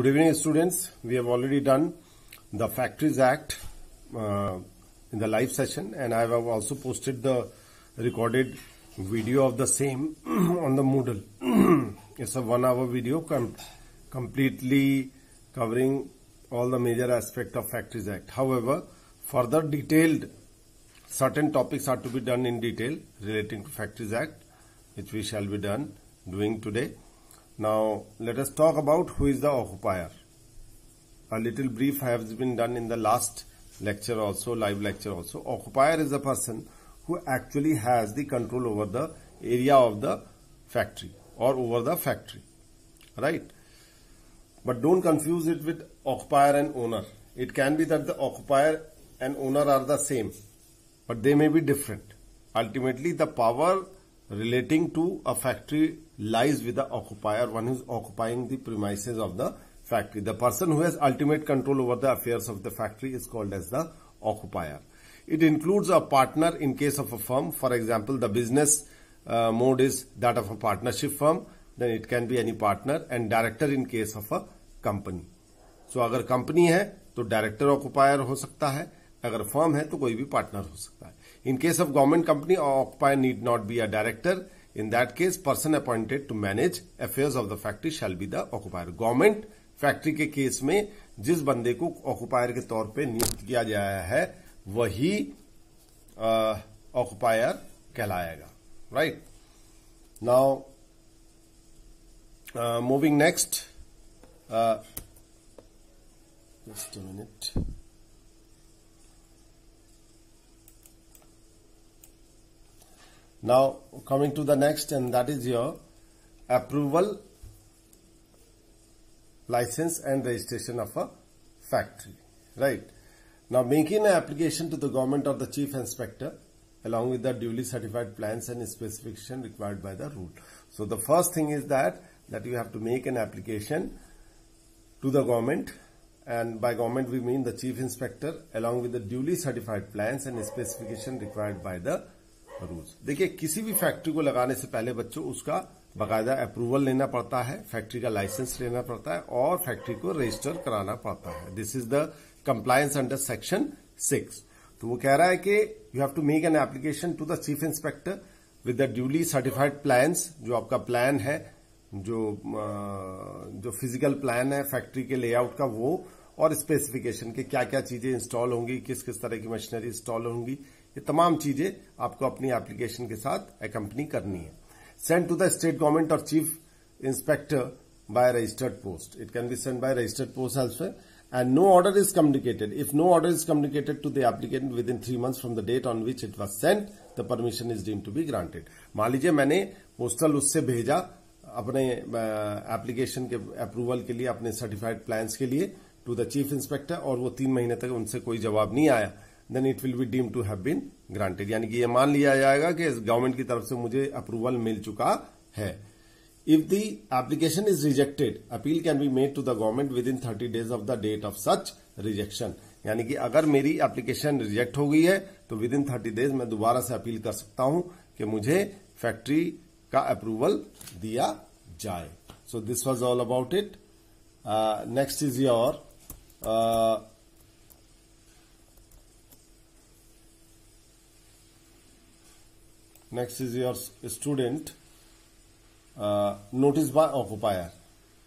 Good evening, students. We have already done the Factories Act in the live session, and I have also posted the recorded video of the same on the Moodle. It's a 1 hour video completely covering all the major aspects of Factories Act. However, further detailed certain topics are to be done in detail relating to Factories Act, which we shall be doing today. Now, let us talk about who is the occupier. A little brief has been done in the last lecture also, live lecture also. Occupier is a person who actually has the control over the area of the factory or over the factory, right? But don't confuse it with occupier and owner. It can be that the occupier and owner are the same, but they may be different. Ultimately, the power relating to a factory lies with the occupier, one who is occupying the premises of the factory. The person who has ultimate control over the affairs of the factory is called as the occupier. It includes a partner in case of a firm. For example, the business mode is that of a partnership firm. Then it can be any partner, and director in case of a company. So अगर company है तो director ऑक्युपायर हो सकता है, अगर firm है तो कोई भी पार्टनर हो सकता है. In case of government company, occupier need not be a director. In that case, person appointed to manage affairs of the factory shall be the occupier. Government factory के केस में जिस बंदे को ऑक्युपायर के तौर पे नियुक्त किया गया है वही ऑक्युपायर कहलाएगा, right? Now moving next, just a minute. Now coming to the next, and that is your approval, license and registration of a factory, right? Now making an application to the government or the chief inspector along with the duly certified plans and specification required by the rule. So the first thing is that you have to make an application to the government, and by government we mean the chief inspector along with the duly certified plans and specification required by the rules. देखिए, किसी भी factory को लगाने से पहले बच्चों उसका बाकायदा अप्रूवल लेना पड़ता है, फैक्ट्री का लाइसेंस लेना पड़ता है और फैक्ट्री को रजिस्टर कराना पड़ता है. This is the compliance under section 6. तो वो कह रहा है कि you have to make an application to the chief inspector with the duly certified plans. जो आपका प्लान है, जो फिजिकल प्लान है फैक्ट्री के लेआउट का, वो और स्पेसिफिकेशन के क्या क्या चीजें इंस्टॉल होंगी, किस किस तरह की मशीनरी इंस्टॉल होंगी, ये तमाम चीजें आपको अपनी एप्लीकेशन के साथ अकम्पनी करनी है. Send to the state government और chief inspector by registered post. It can be send by registered post elsewhere, and no order is communicated. If no order is communicated to the applicant within 3 months from the date on which it was sent, the permission is deemed to be granted. मान लीजिए मैंने postal उससे भेजा अपने application के approval के लिए, अपने सर्टिफाइड प्लान्स के लिए टू द चीफ इंस्पेक्टर, और वो 3 महीने तक उनसे कोई जवाब नहीं आया, then it will be deemed to have been granted. यानी कि ये मान लिया जाएगा कि गवर्नमेंट की तरफ से मुझे अप्रूवल मिल चुका है. If the application is rejected, appeal can be made to the government within 30 days of the date of such rejection. यानी कि अगर मेरी एप्लीकेशन रिजेक्ट हो गई है तो विद इन 30 days मैं दोबारा से अपील कर सकता हूं कि मुझे फैक्ट्री का अप्रूवल दिया जाए. So this was all about it. Next is your next is your student notice by occupier.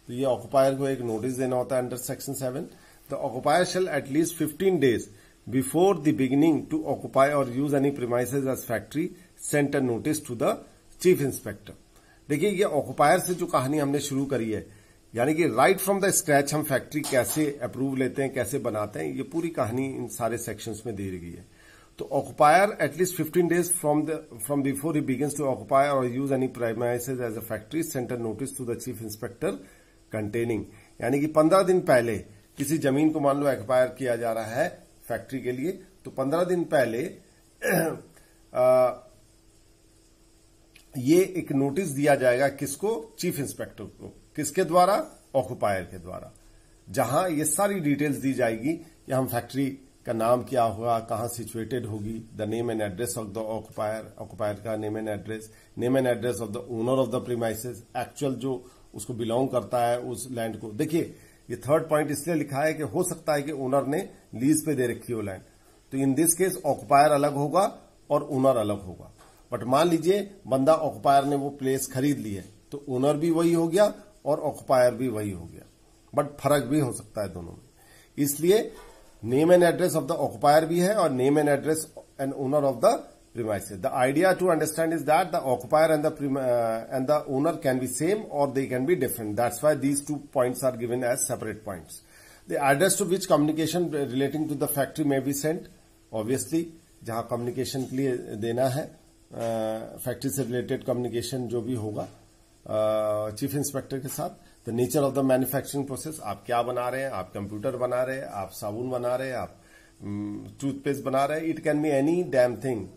तो ये ऑक्युपायर को एक नोटिस देना होता है under section 7. The occupier shall at least 15 days before the beginning to occupy और use any premises as factory sent a notice to the chief inspector. देखिए, ये ऑक्युपायर से जो कहानी हमने शुरू करी है, यानी कि राइट फ्रॉम द स्क्रैच हम फैक्ट्री कैसे अप्रूव लेते हैं, कैसे बनाते हैं, ये पूरी कहानी इन सारे सेक्शंस में दी गई है. तो occupier at least 15 days from before he begins to occupy और use any premises as a factory sent a notice to the chief inspector containing. यानी कि 15 दिन पहले किसी जमीन को मान लो एक्वायर किया जा रहा है फैक्ट्री के लिए, तो 15 दिन पहले ये एक नोटिस दिया जाएगा. किसको? चीफ इंस्पेक्टर को. किसके द्वारा? ऑक्युपायर के द्वारा. जहां ये सारी डिटेल्स दी जाएगी कि हम फैक्ट्री का नाम क्या होगा, कहां सिचुएटेड होगी, the name and address of the occupier, occupier का name and address of the owner of the premises, actual जो उसको बिलोंग करता है उस लैंड को. देखिए, ये थर्ड पॉइंट इसलिए लिखा है कि हो सकता है कि ओनर ने लीज पे दे रखी हो लैंड, तो इन दिस केस ऑक्युपायर अलग होगा और ओनर अलग होगा। बट मान लीजिए बंदा ऑक्युपायर ने वो प्लेस खरीद ली है, तो ओनर भी वही हो गया और ऑक्युपायर भी वही हो गया, बट फर्क भी हो सकता है दोनों में। इसलिए name and address of the occupier भी है और name and address and owner of the premises. The idea to understand is that the occupier and the owner can be same or they can be different. That's why these 2 points are given as separate points. The address to which communication relating to the factory may be sent, obviously जहां communication के लिए देना है, factory से related communication जो भी होगा chief inspector के साथ। The nature of the manufacturing process, आप क्या बना रहे हैं, आप कंप्यूटर बना रहे हैं, आप साबुन बना रहे हैं, आप टूथपेस्ट बना रहे हैं, it can be any damn thing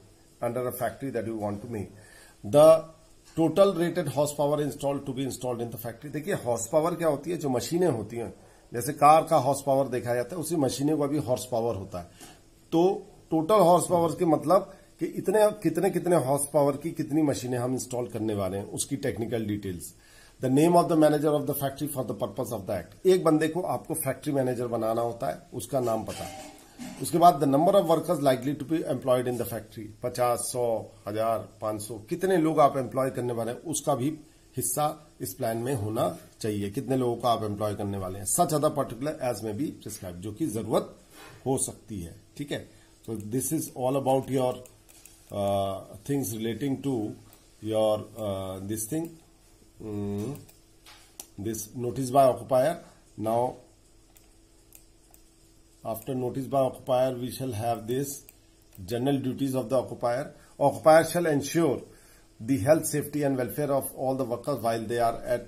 under a factory that you want to make. The total rated horsepower installed to be installed in the factory. देखिए हॉर्स पावर क्या होती है, जो मशीनें होती हैं, जैसे कार का हॉर्स पावर देखा जाता है, उसी मशीनों का भी हॉर्स पावर होता है। तो टोटल हॉर्स पावर के मतलब कि कितने हॉर्स पावर की कितनी मशीनें हम इंस्टॉल करने वाले हैं, उसकी technical details. The name of the manager of the factory for the purpose of the act. एक बंदे को आपको फैक्ट्री मैनेजर बनाना होता है, उसका नाम पता है। उसके बाद the number of workers likely to be employed in the factory, 50, 100, 1000, 500, कितने लोग आप एम्प्लॉय करने वाले हैं, उसका भी हिस्सा इस प्लान में होना चाहिए। कितने लोगों को आप एम्प्लॉय करने वाले हैं, such other particular as may be prescribe, जो कि जरूरत हो सकती है। ठीक है, तो this is all about your things relating to your this thing, this notice by occupier. Now after notice by occupier, we shall have this general duties of the occupier. Occupier shall ensure the health, safety and welfare of all the workers while they are at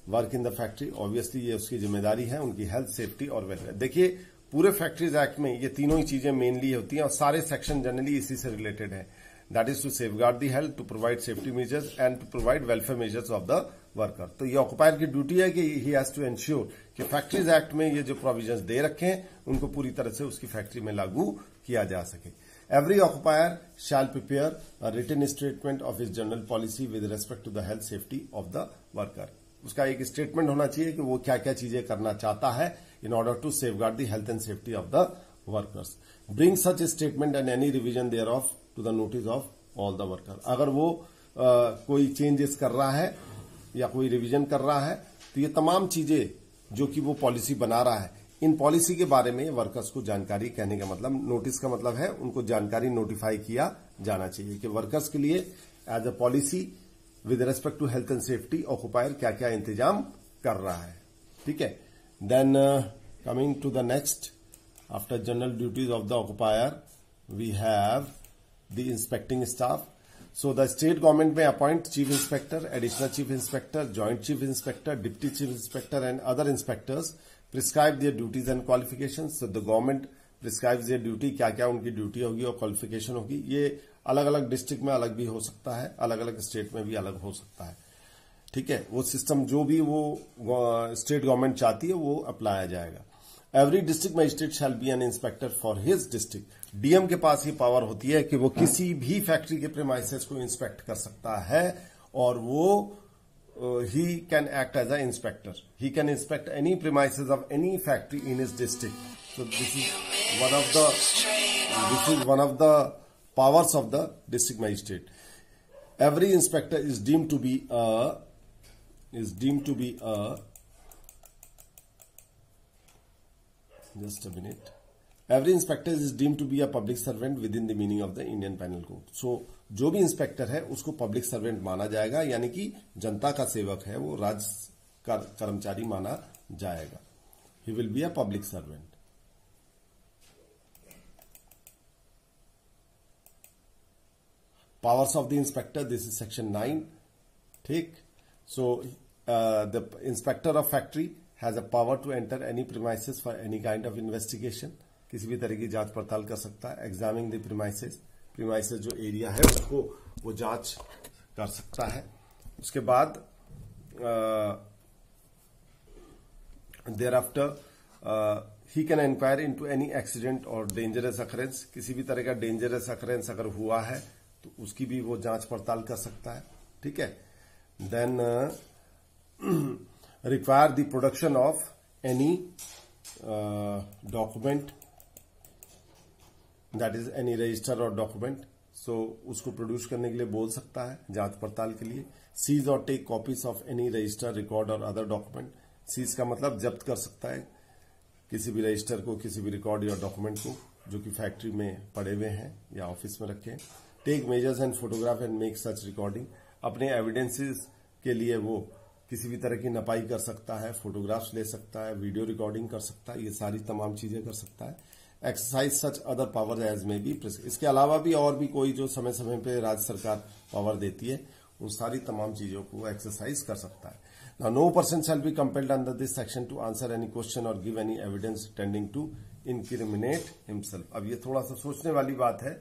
work in the factory. Obviously ये उसकी जिम्मेदारी है, उनकी health, safety और welfare. देखिए पूरे factories act में ये तीनों ही चीजें मेनली होती हैं और सारे सेक्शन जनरली इसी से रिलेटेड है। That is to safeguard the health, to provide safety measures and to provide welfare measures of the worker. तो ये ऑक्युपायर की ड्यूटी है कि ही हैज टू एंश्योर कि फैक्ट्रीज एक्ट में ये जो प्रोविजंस दे रखे हैं उनको पूरी तरह से उसकी फैक्ट्री में लागू किया जा सके। Every occupier shall prepare a written statement of his general policy with respect to the health safety of the worker. उसका एक स्टेटमेंट होना चाहिए कि वो क्या क्या चीजें करना चाहता है in order to safeguard the health and safety of the workers. Bring such statement and any revision thereof to the notice of all the worker. अगर वो कोई चेंजेस कर रहा है या कोई रिवीजन कर रहा है, तो ये तमाम चीजें जो कि वो पॉलिसी बना रहा है, इन पॉलिसी के बारे में वर्कर्स को जानकारी, कहने का मतलब नोटिस का मतलब है उनको जानकारी नोटिफाई किया जाना चाहिए कि वर्कर्स के लिए as a policy with respect to health and safety occupier क्या क्या इंतजाम कर रहा है। ठीक है, then coming to the next, after general duties of the occupier we have the inspecting staff. So the state government may appoint chief inspector, additional chief inspector, joint chief inspector, deputy chief inspector and other inspectors, prescribe their duties and qualifications. So the government prescribes their duty, क्या क्या उनकी duty होगी और qualification होगी। ये अलग अलग district में अलग भी हो सकता है, अलग अलग स्टेट में भी अलग हो सकता है। ठीक है, वो सिस्टम जो भी वो स्टेट गवर्नमेंट चाहती है वो अप्लाया जाएगा। Every district magistrate shall be an inspector for his district. DM के पास ये पावर होती है कि वो किसी भी फैक्ट्री के प्रेमाइसेस को इंस्पेक्ट कर सकता है और वो he can act as a inspector. He can inspect any premises of any factory in his district. So this is one of the powers of the district magistrate. Every inspector is deemed to be a just a minute. Every inspector is deemed to be a public servant within the meaning of the Indian Penal Code. So जो भी inspector है उसको public servant माना जाएगा, यानी कि जनता का सेवक है, वो राज्य का कर्मचारी माना जाएगा। He will be a public servant. Powers of the inspector, this is section 9. ठीक, so the inspector of factory has a power to enter any premises for any kind of investigation. किसी भी तरह की जांच पड़ताल कर सकता है। एग्जामिनिंग द प्रीमाइसेस जो एरिया है उसको वो जांच कर सकता है। उसके बाद thereafter he can inquire into any accident और डेंजरस अकरेंस। किसी भी तरह का डेंजरस अकरेंस अगर हुआ है तो उसकी भी वो जांच पड़ताल कर सकता है। ठीक है, then require the production of any document, that is any register or document, so उसको प्रोड्यूस करने के लिए बोल सकता है जांच पड़ताल के लिए। सीज और take copies of any register, record और अदर डॉक्यूमेंट। सीज का मतलब जब्त कर सकता है किसी भी रजिस्टर को, किसी भी रिकॉर्ड या डॉक्यूमेंट को जो कि फैक्ट्री में पड़े हुए हैं या ऑफिस में रखे हैं। Take measures and photograph and make such recording, अपने एविडेंसेस के लिए वो किसी भी तरह की नपाई कर सकता है, फोटोग्राफ्स ले सकता है, वीडियो रिकॉर्डिंग कर सकता है, ये सारी तमाम चीजें कर सकता है। Exercise such other power as may be, इसके अलावा भी और भी कोई जो समय समय पे राज्य सरकार पावर देती है उन सारी तमाम चीजों को एक्सरसाइज कर सकता है। Now, no person shall be compelled under this section to answer any question or give any evidence tending to incriminate himself. अब ये थोड़ा सा सोचने वाली बात है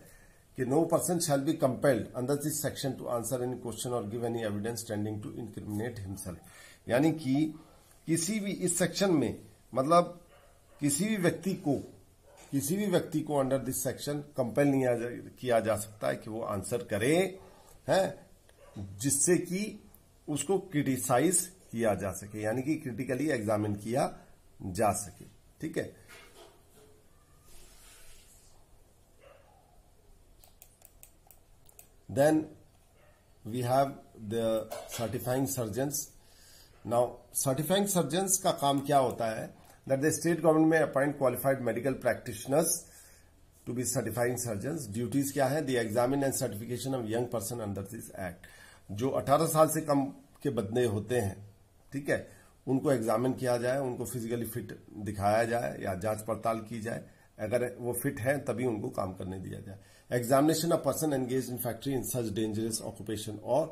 कि no person shall be compelled under this section to answer any question or give any evidence tending to incriminate himself. यानी कि किसी भी इस सेक्शन में मतलब किसी भी व्यक्ति को अंडर दिस सेक्शन कंपेल नहीं किया जा सकता है कि वो आंसर करे, है, जिससे कि उसको क्रिटिसाइज किया जा सके, यानी कि क्रिटिकली एग्जामिन किया जा सके। ठीक है, then we have the certifying surgeons. Now certifying surgeons का काम क्या होता है? That the state government may appoint qualified medical practitioners to be certifying surgeons. Duties क्या है? The examine and certification of young person under this act. जो 18 साल से कम के बंदे होते हैं, ठीक है, उनको एग्जामिन किया जाए, उनको फिजिकली फिट दिखाया जाए या जांच पड़ताल की जाए, अगर वो फिट है तभी उनको काम करने दिया जाए। Examination of person engage in factory in such dangerous occupation और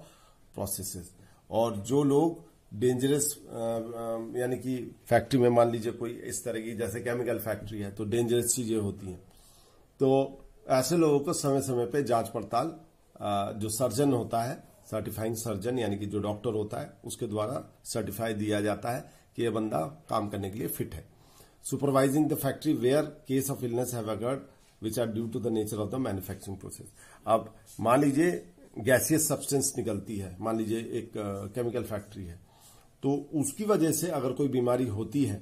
प्रोसेसेस। और जो लोग डेंजरस यानी कि फैक्ट्री में मान लीजिए कोई इस तरह की जैसे केमिकल फैक्ट्री है तो डेंजरस चीजें होती हैं, तो ऐसे लोगों को समय समय पे जांच पड़ताल जो सर्जन होता है, सर्टिफाइंग सर्जन यानी कि जो डॉक्टर होता है, उसके द्वारा सर्टिफाई दिया जाता है कि यह बंदा काम करने के लिए फिट है। Supervising the factory where case of illness have occurred which are due to the nature of the manufacturing process. अब मान लीजिए गैसियस सब्सटेंस निकलती है, मान लीजिए एक केमिकल फैक्ट्री है, तो उसकी वजह से अगर कोई बीमारी होती है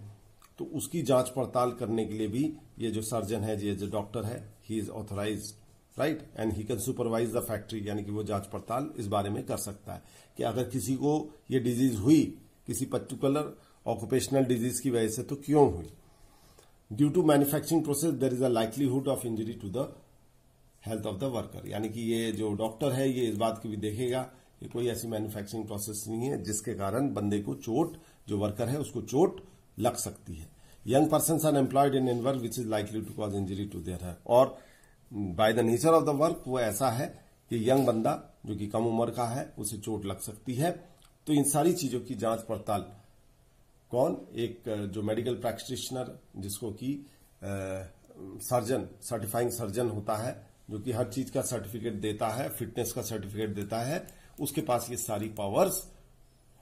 तो उसकी जांच पड़ताल करने के लिए भी ये जो सर्जन है, ये जो डॉक्टर है, he is authorised, right, and he can supervise the factory, यानी कि वो जांच पड़ताल इस बारे में कर सकता है कि अगर किसी को ये डिजीज हुई किसी पर्टिकुलर ऑक्यूपेशनल डिजीज की वजह से तो क्यों हुई। Due to manufacturing process there is a likelihood of injury to the health of the worker, यानी कि ये जो डॉक्टर है ये इस बात की भी देखेगा कि कोई ऐसी मैन्युफैक्चरिंग प्रोसेस नहीं है जिसके कारण बंदे को चोट, जो वर्कर है उसको चोट लग सकती है। Young person are employed in work which is likely to cause injury to their health, और by the nature of the work वो ऐसा है कि यंग बंदा जो कि कम उम्र का है उसे चोट लग सकती है। तो इन सारी चीजों की जांच पड़ताल कौन? एक जो मेडिकल प्रैक्टिशनर जिसको कि सर्जन, सर्टिफाइंग सर्जन होता है, जो कि हर चीज का सर्टिफिकेट देता है, फिटनेस का सर्टिफिकेट देता है, उसके पास ये सारी पावर्स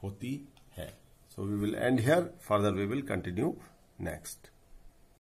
होती है। So we will end here, further we will continue next.